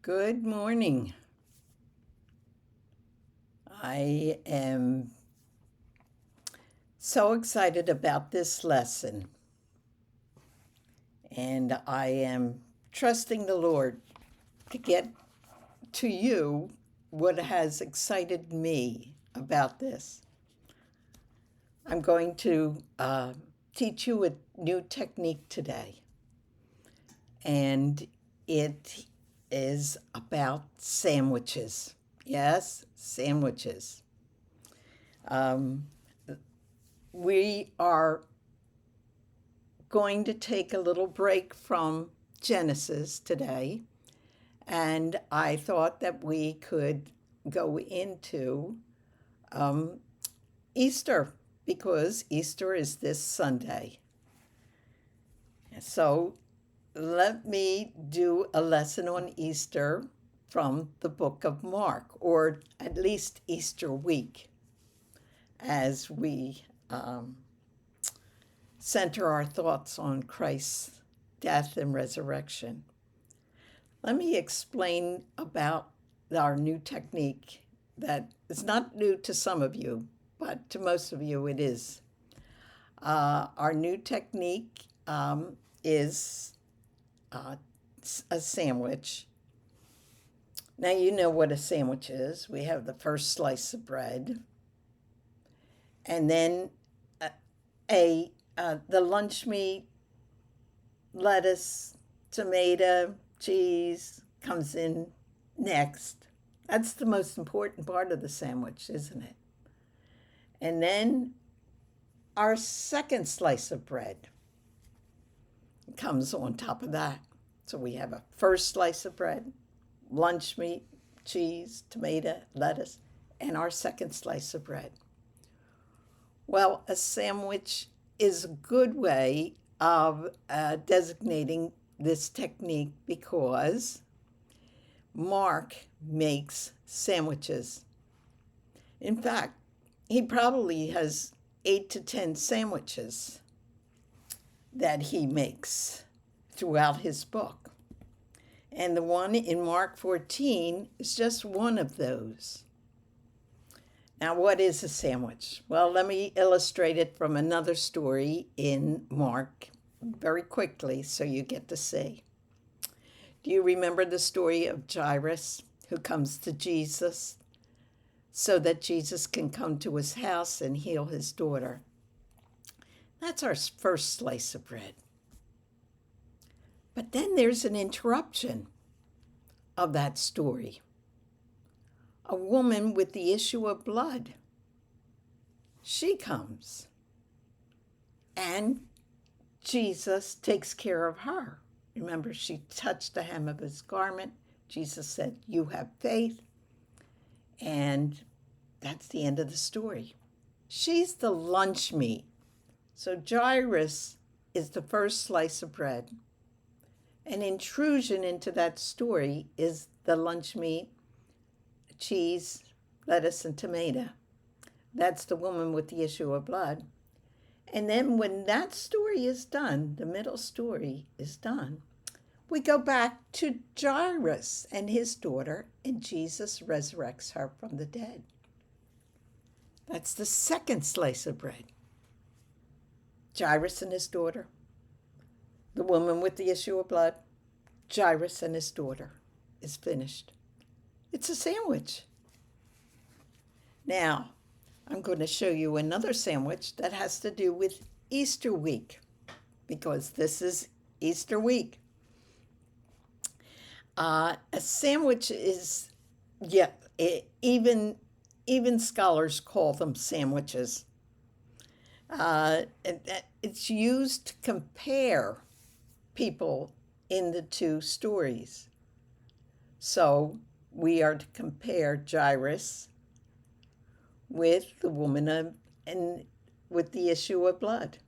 Good morning. I am so excited about this lesson, and I am trusting the Lord to get to you what has excited me about this. I'm going to teach you a new technique today, and it is about sandwiches. Yes, sandwiches. Um, we are going to take a little break from Genesis today, and I thought that we could go into um, Easter because Easter is this Sunday. So let me do a lesson on Easter from the book of Mark, or at least Easter week, as we center our thoughts on Christ's death and resurrection. Let me explain about our new technique that is not new to some of you, but to most of you it is. Our new technique is a sandwich. Now, you know what a sandwich is. We have the first slice of bread, and then the lunch meat, lettuce, tomato, cheese comes in next. That's the most important part of the sandwich, isn't it? And then our second slice of bread comes on top of that. So we have a first slice of bread, lunch meat, cheese, tomato, lettuce, and our second slice of bread. Well, a sandwich is a good way of designating this technique because Mark makes sandwiches. In fact, he probably has 8 to 10 sandwiches that he makes throughout his book. And the one in Mark 14 is just one of those. Now, what is a sandwich? Well, let me illustrate it from another story in Mark very quickly so you get to see. Do you remember the story of Jairus who comes to Jesus so that Jesus can come to his house and heal his daughter? That's our first slice of bread. But then there's an interruption of that story. A woman with the issue of blood. She comes, and Jesus takes care of her. Remember, she touched the hem of his garment. Jesus said, "You have faith." And that's the end of the story. She's the lunch meat. So Jairus is the first slice of bread. An intrusion into that story is the lunch meat, cheese, lettuce, and tomato. That's the woman with the issue of blood. And then when that story is done, the middle story is done, we go back to Jairus and his daughter, and Jesus resurrects her from the dead. That's the second slice of bread. Jairus and his daughter, the woman with the issue of blood, Jairus and his daughter is finished. It's a sandwich. Now, I'm going to show you another sandwich that has to do with Easter week, because this is Easter week. A sandwich is, even scholars call them sandwiches. It's used to compare people in the two stories. So we are to compare Jairus with the woman and with the issue of blood.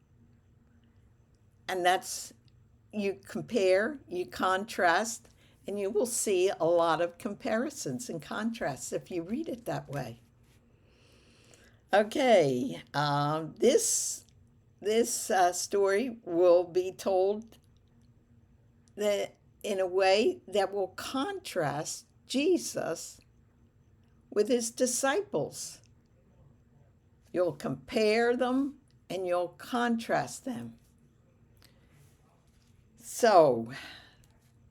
And that's, you compare, you contrast, and you will see a lot of comparisons and contrasts if you read it that way. Okay, this story will be told in a way that will contrast Jesus with his disciples. You'll compare them and you'll contrast them. So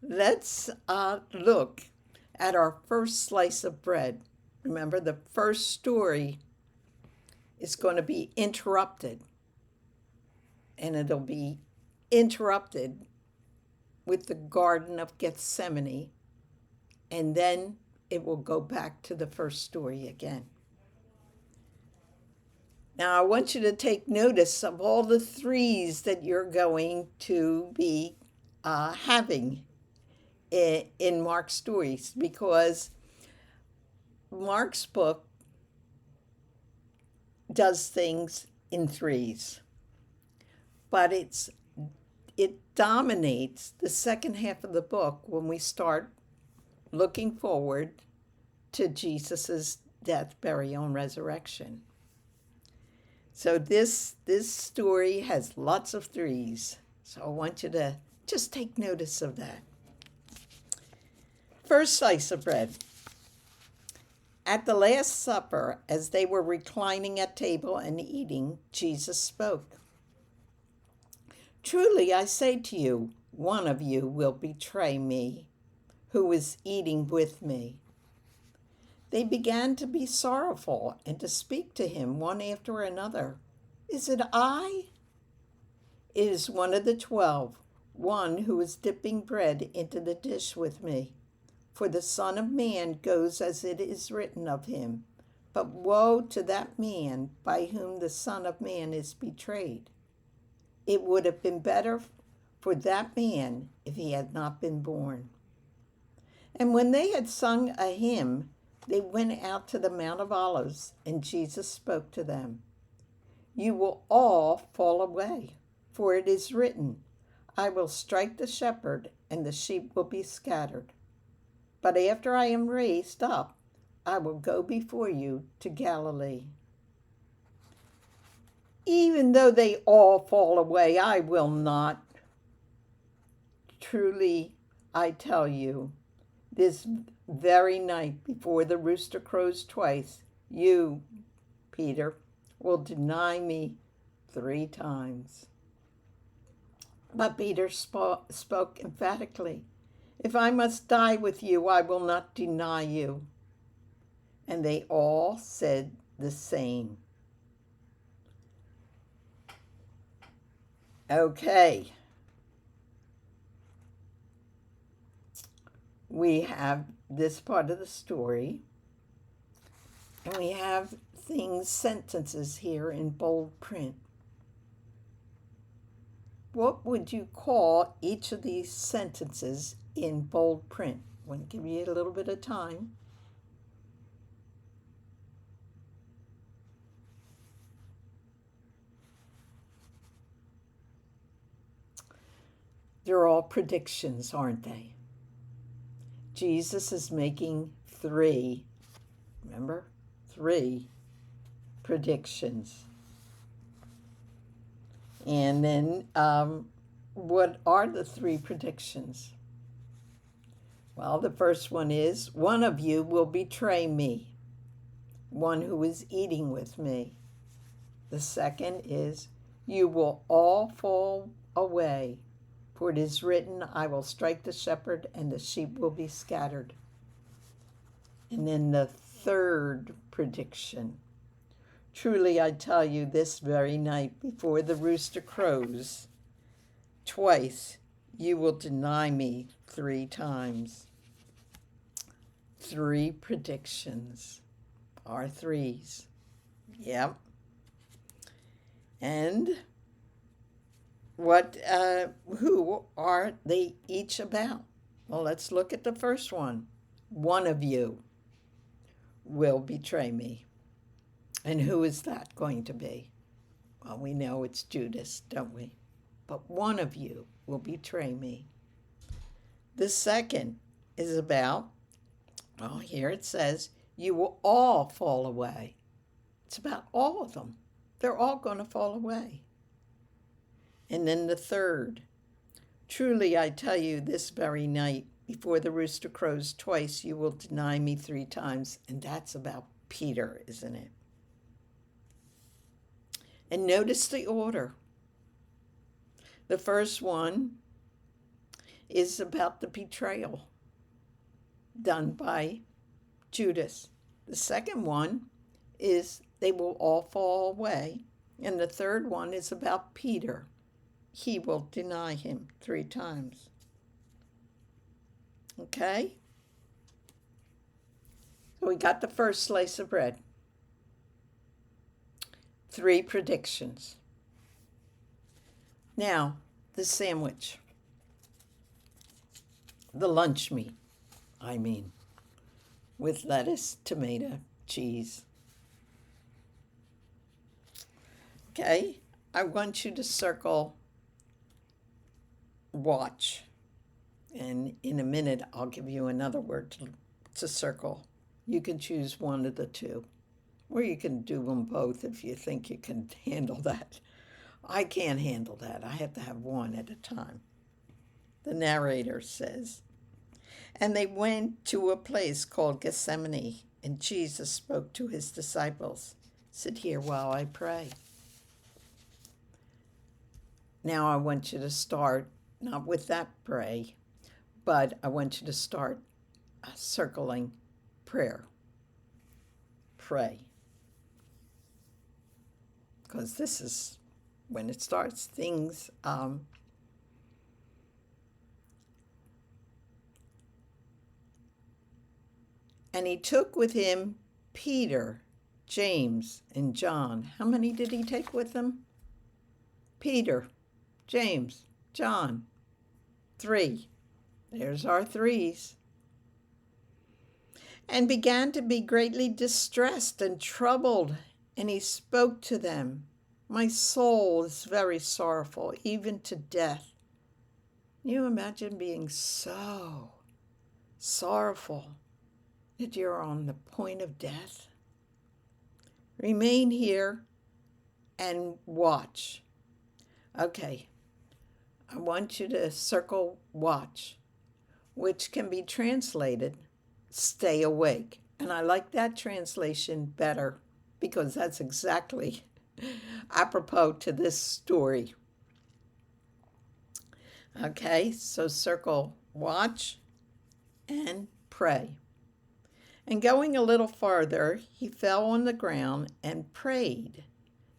let's look at our first slice of bread. Remember, the first story is going to be interrupted, and it'll be interrupted with the Garden of Gethsemane, and then it will go back to the first story again. Now, I want you to take notice of all the threes that you're going to be having in Mark's stories, because Mark's book does things in threes, but it dominates the second half of the book when we start looking forward to Jesus's death, burial, and resurrection. So this story has lots of threes. So I want you to just take notice of that. First slice of bread. At the Last Supper, as they were reclining at table and eating, Jesus spoke. Truly, I say to you, one of you will betray me, who is eating with me. They began to be sorrowful and to speak to him one after another. Is it I? It is one of the 12, one who is dipping bread into the dish with me. For the Son of Man goes as it is written of him. But woe to that man by whom the Son of Man is betrayed. It would have been better for that man if he had not been born. And when they had sung a hymn, they went out to the Mount of Olives, and Jesus spoke to them. You will all fall away, for it is written, I will strike the shepherd, and the sheep will be scattered. But after I am raised up, I will go before you to Galilee. Even though they all fall away, I will not. Truly, I tell you, this very night before the rooster crows twice, you, Peter, will deny me 3 times. But Peter spoke emphatically. If I must die with you, I will not deny you. And they all said the same. Okay. We have this part of the story, and we have sentences here in bold print. What would you call each of these sentences in bold print? I'm going to give you a little bit of time. They're all predictions, aren't they? Jesus is making 3, remember? 3 predictions. And then what are the 3 predictions? Well, the first one is, one of you will betray me, one who is eating with me. The second is, you will all fall away, for it is written, I will strike the shepherd, and the sheep will be scattered. And then the third prediction, truly I tell you, this very night before the rooster crows, twice you will deny me 3 times. 3 predictions are 3s. Yep. And who are they each about? Well, let's look at the first one. One of you will betray me. And who is that going to be? Well, we know it's Judas, don't we? But one of you will betray me. The second is about, well, here it says, you will all fall away. It's about all of them. They're all going to fall away. And then the third, Truly, I tell you, this very night, before the rooster crows twice, you will deny me 3 times. And that's about Peter, isn't it? And notice the order. The first one is about the betrayal done by Judas. The second one is they will all fall away. And the third one is about Peter. He will deny him 3 times. Okay? So we got the first slice of bread. 3 predictions. Now, the sandwich. The lunch meat, with lettuce, tomato, cheese. Okay? I want you to circle watch. And in a minute, I'll give you another word to circle. You can choose one of the 2. Or you can do them both if you think you can handle that. I can't handle that. I have to have one at a time. The narrator says, and they went to a place called Gethsemane, and Jesus spoke to his disciples, sit here while I pray. Now I want you to start, not with that pray, but I want you to start circling prayer. Pray. Because this is when it starts. Things, and he took with him Peter, James, and John. How many did he take with him? Peter, James, John. 3. There's our 3s. And began to be greatly distressed and troubled. And he spoke to them, my soul is very sorrowful, even to death. Can you imagine being so sorrowful that you're on the point of death? Remain here and watch. Okay, I want you to circle watch, which can be translated stay awake. And I like that translation better because that's exactly apropos to this story. Okay, so circle watch and pray. And going a little farther, he fell on the ground and prayed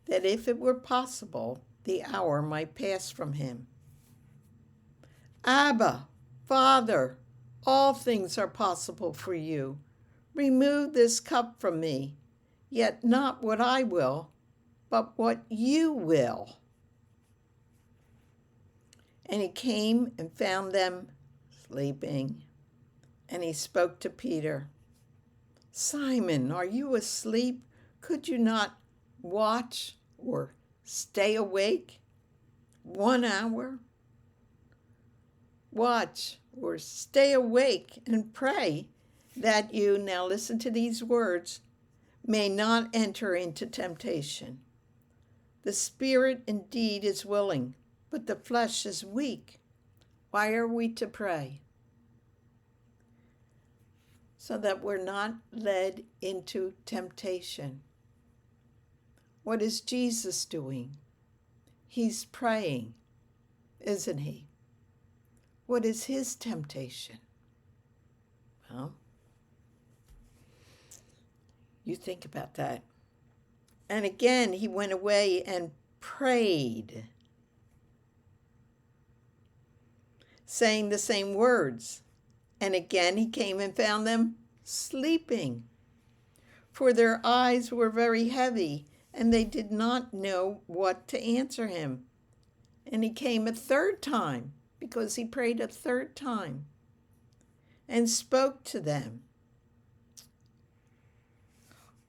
that if it were possible, the hour might pass from him. Abba, Father, all things are possible for you. Remove this cup from me, yet not what I will, but what you will. And he came and found them sleeping. And he spoke to Peter, Simon, are you asleep? Could you not watch or stay awake 1 hour? Watch or stay awake and pray that you, now listen to these words, may not enter into temptation. The spirit indeed is willing, but the flesh is weak. Why are we to pray? So that we're not led into temptation. What is Jesus doing? He's praying, isn't he? What is his temptation? Well, you think about that. And again, he went away and prayed, saying the same words. And again he came and found them sleeping, for their eyes were very heavy, and they did not know what to answer him. And he came a 3rd time, because he prayed a 3rd time, and spoke to them.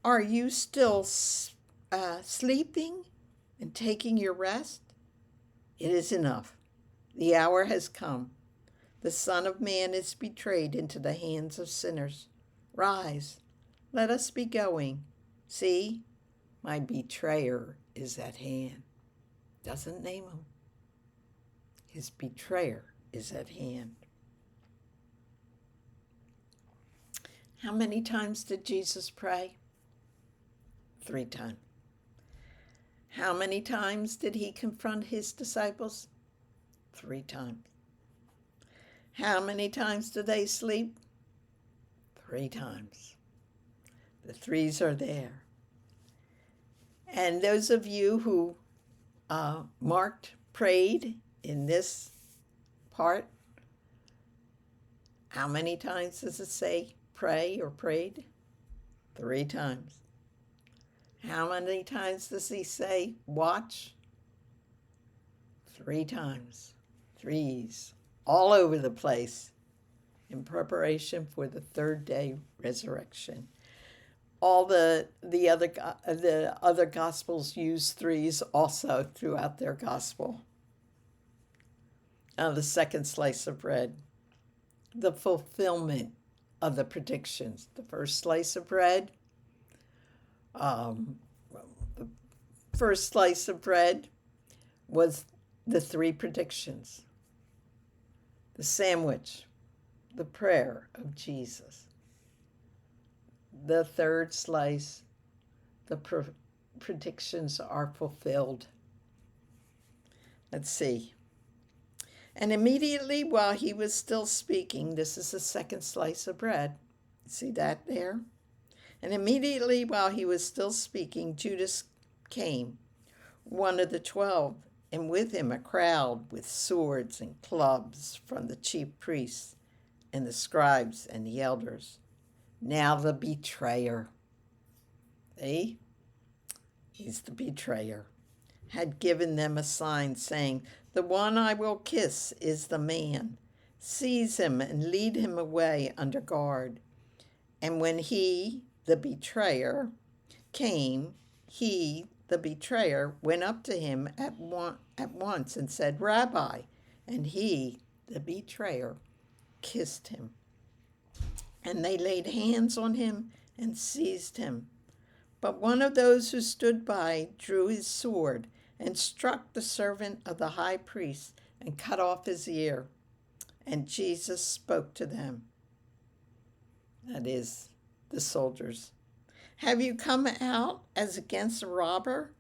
Are you still sleeping and taking your rest? It is enough. The hour has come. The Son of Man is betrayed into the hands of sinners. Rise, let us be going. See, my betrayer is at hand. Doesn't name him. His betrayer is at hand. How many times did Jesus pray? 3 times. How many times did he confront his disciples? 3 times. How many times do they sleep? 3 times. The 3s are there. And those of you who prayed in this part, how many times does it say pray or prayed? 3 times. How many times does he say watch? 3 times. 3s all over the place in preparation for the 3rd day resurrection. All the other gospels use 3s also throughout their gospel. The second slice of bread, the fulfillment of the predictions. The first slice of bread, the first slice of bread was the 3 predictions. The sandwich, the prayer of Jesus. The 3rd slice, the predictions are fulfilled. Let's see. And immediately while he was still speaking, this is the 2nd slice of bread. See that there? And immediately while he was still speaking, Judas came, one of the 12, and with him a crowd with swords and clubs from the chief priests and the scribes and the elders. Now the betrayer, he's the betrayer, had given them a sign saying, "The one I will kiss is the man. Seize him and lead him away under guard." And when he, the betrayer, came, he, the betrayer, went up to him at once and said, "Rabbi," and he, the betrayer, kissed him. And they laid hands on him and seized him. But one of those who stood by drew his sword and struck the servant of the high priest and cut off his ear. And Jesus spoke to them, that is, the soldiers. "Have you come out as against a robber,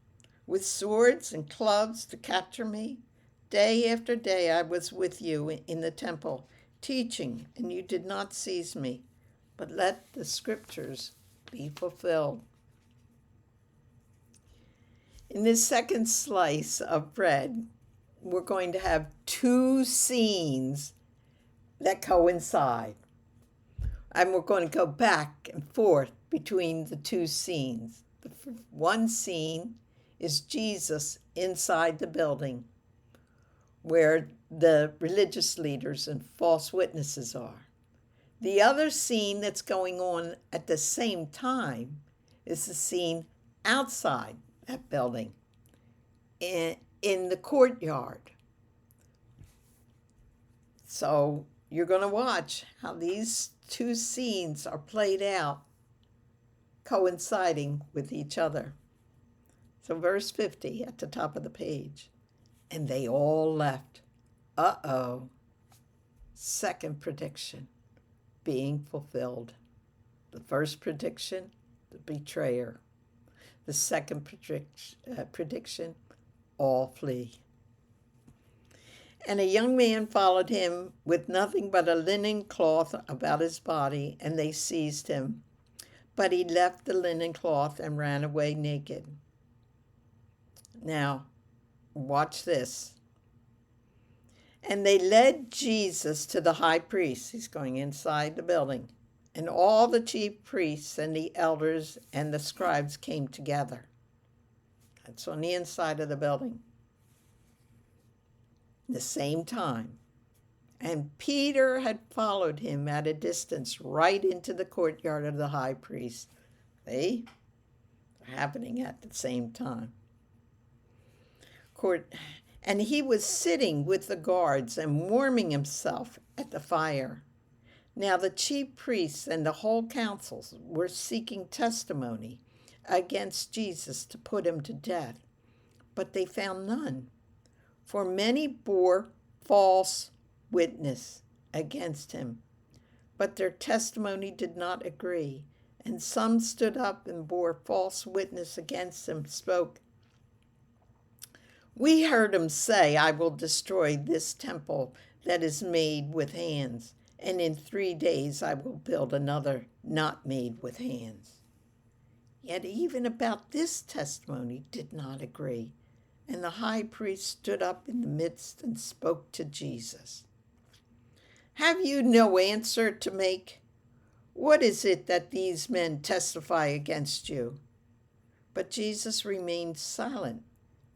with swords and clubs to capture me? Day after day I was with you in the temple, teaching, and you did not seize me. But let the scriptures be fulfilled." In this 2nd slice of bread, we're going to have 2 scenes that coincide. And we're going to go back and forth between the 2 scenes. The one scene is Jesus inside the building where the religious leaders and false witnesses are. The other scene that's going on at the same time is the scene outside that building, in the courtyard. So you're going to watch how these 2 scenes are played out, coinciding with each other. So verse 50 at the top of the page. And they all left. Uh-oh. 2nd prediction being fulfilled. The 1st prediction, the betrayer. The 2nd prediction, all flee. And a young man followed him with nothing but a linen cloth about his body, and they seized him. But he left the linen cloth and ran away naked. Now, watch this. And they led Jesus to the high priest. He's going inside the building. And all the chief priests and the elders and the scribes came together. That's on the inside of the building. At the same time. And Peter had followed him at a distance right into the courtyard of the high priest. They're happening at the same time. And he was sitting with the guards and warming himself at the fire. Now the chief priests and the whole council were seeking testimony against Jesus to put him to death, but they found none. For many bore false witness against him, but their testimony did not agree. And some stood up and bore false witness against him, spoke, "We heard him say, 'I will destroy this temple that is made with hands, and in 3 days I will build another not made with hands.'" Yet even about this testimony did not agree. And the high priest stood up in the midst and spoke to Jesus. "Have you no answer to make? What is it that these men testify against you?" But Jesus remained silent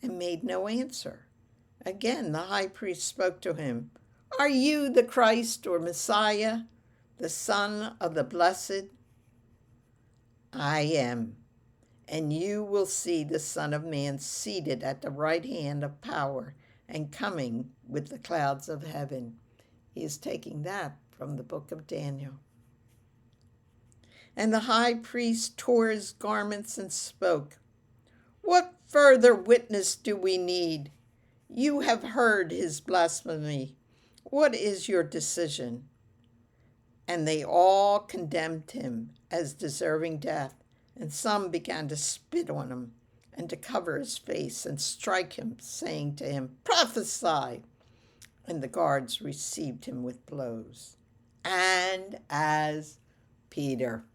and made no answer. Again the high priest spoke to him, "Are you the Christ or Messiah, the Son of the Blessed?" "I am, and you will see the Son of Man seated at the right hand of power and coming with the clouds of heaven." He is taking that from the book of Daniel. And the high priest tore his garments and spoke, "What further witness do we need? You have heard his blasphemy. What is your decision?" And they all condemned him as deserving death, and some began to spit on him and to cover his face and strike him, saying to him, "Prophesy!" And the guards received him with blows. And as Peter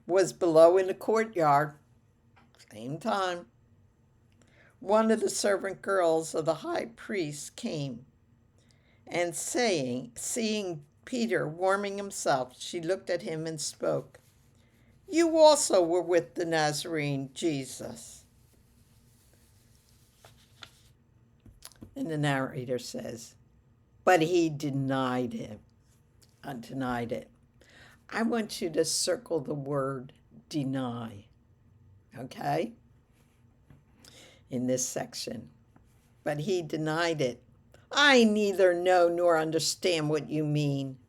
was below in the courtyard, same time, one of the servant girls of the high priest came, and seeing Peter warming himself, she looked at him and spoke, "You also were with the Nazarene Jesus." And the narrator says, but he denied it. I want you to circle the word deny, okay, in this section. But he denied it. "I neither know nor understand what you mean."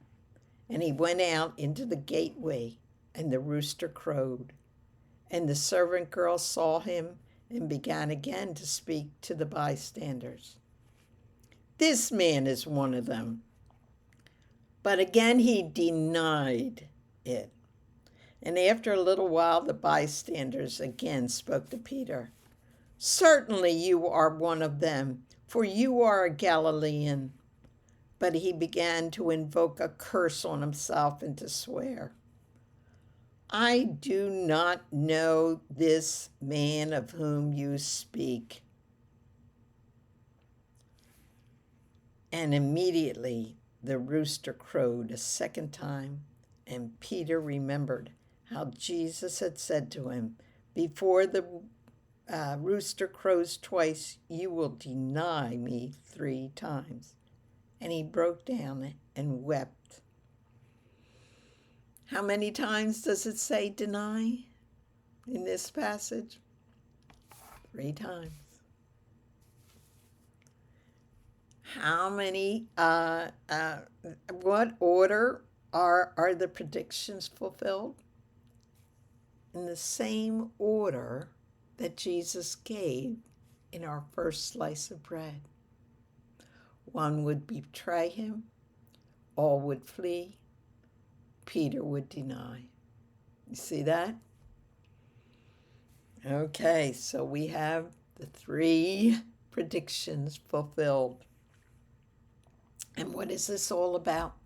And he went out into the gateway, and the rooster crowed. And the servant girl saw him and began again to speak to the bystanders. "This man is one of them." But again he denied it. And after a little while, the bystanders again spoke to Peter. "Certainly you are one of them, for you are a Galilean." But he began to invoke a curse on himself and to swear, "I do not know this man of whom you speak." And immediately the rooster crowed a second time, and Peter remembered how Jesus had said to him, "Before the rooster crows twice, you will deny me 3 times. And he broke down and wept. How many times does it say deny in this passage? 3 times. How many, what order are the predictions fulfilled? In the same order that Jesus gave in our first slice of bread. One would betray him, all would flee, Peter would deny. You see that? Okay, so we have the 3 predictions fulfilled. And what is this all about?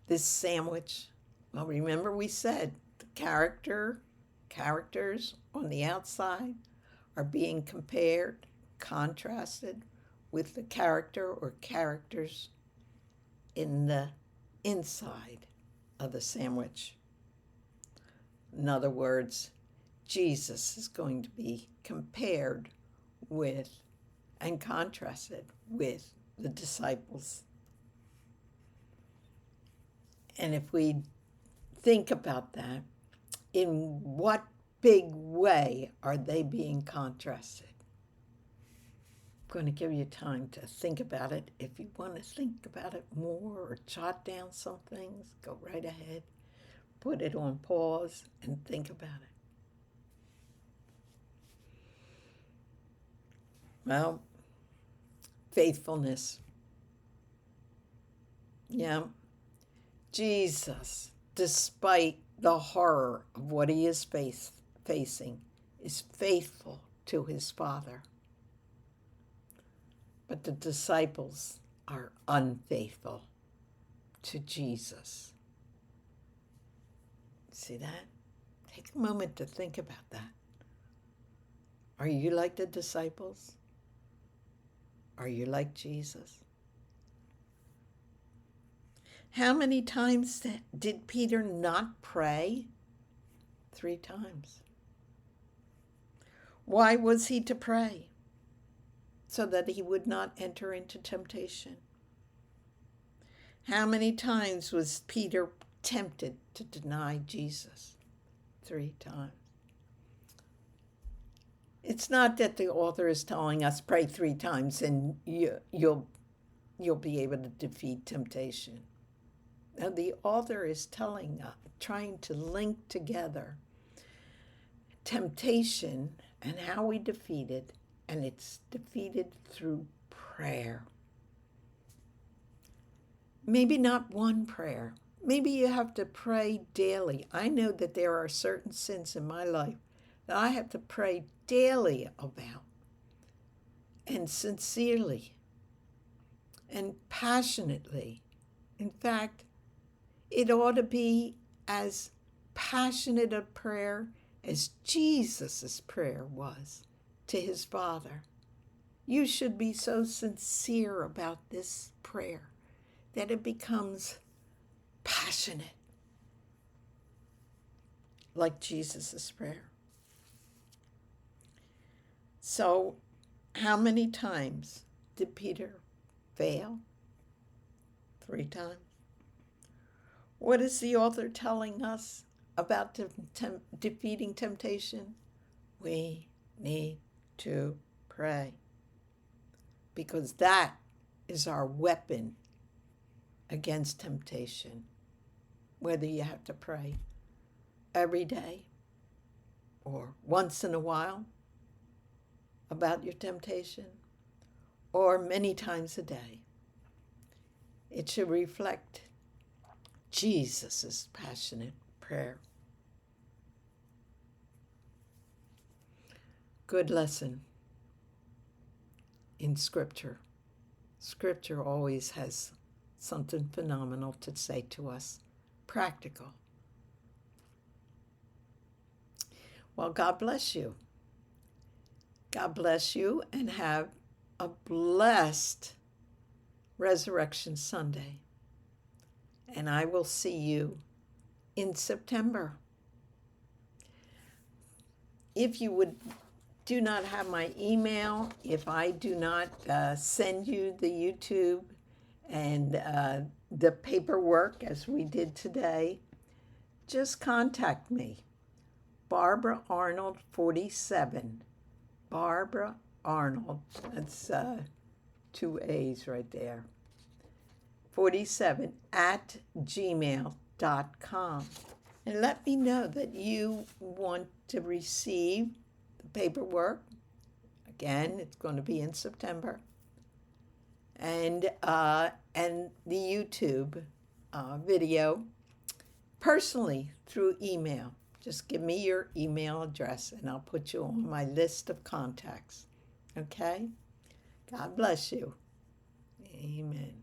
This sandwich? Well, remember we said the characters on the outside are being compared, contrasted with the character or characters in the inside of the sandwich. In other words, Jesus is going to be compared with and contrasted with the disciples. And if we think about that, in what big way are they being contrasted? I'm going to give you time to think about it. If you want to think about it more or jot down some things, go right ahead. Put it on pause and think about it. Well, faithfulness. Yeah. Jesus, despite the horror of what he is facing, is faithful to his Father. But the disciples are unfaithful to Jesus. See that? Take a moment to think about that. Are you like the disciples? Are you like Jesus? How many times did Peter not pray? 3 times. Why was he to pray? So that he would not enter into temptation. How many times was Peter tempted to deny Jesus? 3 times. It's not that the author is telling us pray 3 times and you'll be able to defeat temptation. Now the author is telling us, trying to link together temptation and how we defeat it, and it's defeated through prayer. Maybe not one prayer. Maybe you have to pray daily. I know that there are certain sins in my life that I have to pray daily about, and sincerely and passionately. In fact, it ought to be as passionate a prayer as Jesus' prayer was to his Father. You should be so sincere about this prayer that it becomes passionate, like Jesus' prayer. So, how many times did Peter fail? 3 times. What is the author telling us about defeating temptation? We need to pray, because that is our weapon against temptation. Whether you have to pray every day or once in a while about your temptation, or many times a day, it should reflect Jesus' passionate prayer. Good lesson in Scripture. Scripture always has something phenomenal to say to us, practical. Well, God bless you. God bless you, and have a blessed Resurrection Sunday. And I will see you in September. If you do not have my email, if I do not send you the YouTube and the paperwork as we did today, just contact me. Barbara Arnold 47. Barbara Arnold. That's 2 A's right there. 47 at gmail.com. And let me know that you want to receive the paperwork. Again, it's going to be in September. And the YouTube video personally through email. Just give me your email address and I'll put you on my list of contacts. Okay? God bless you. Amen.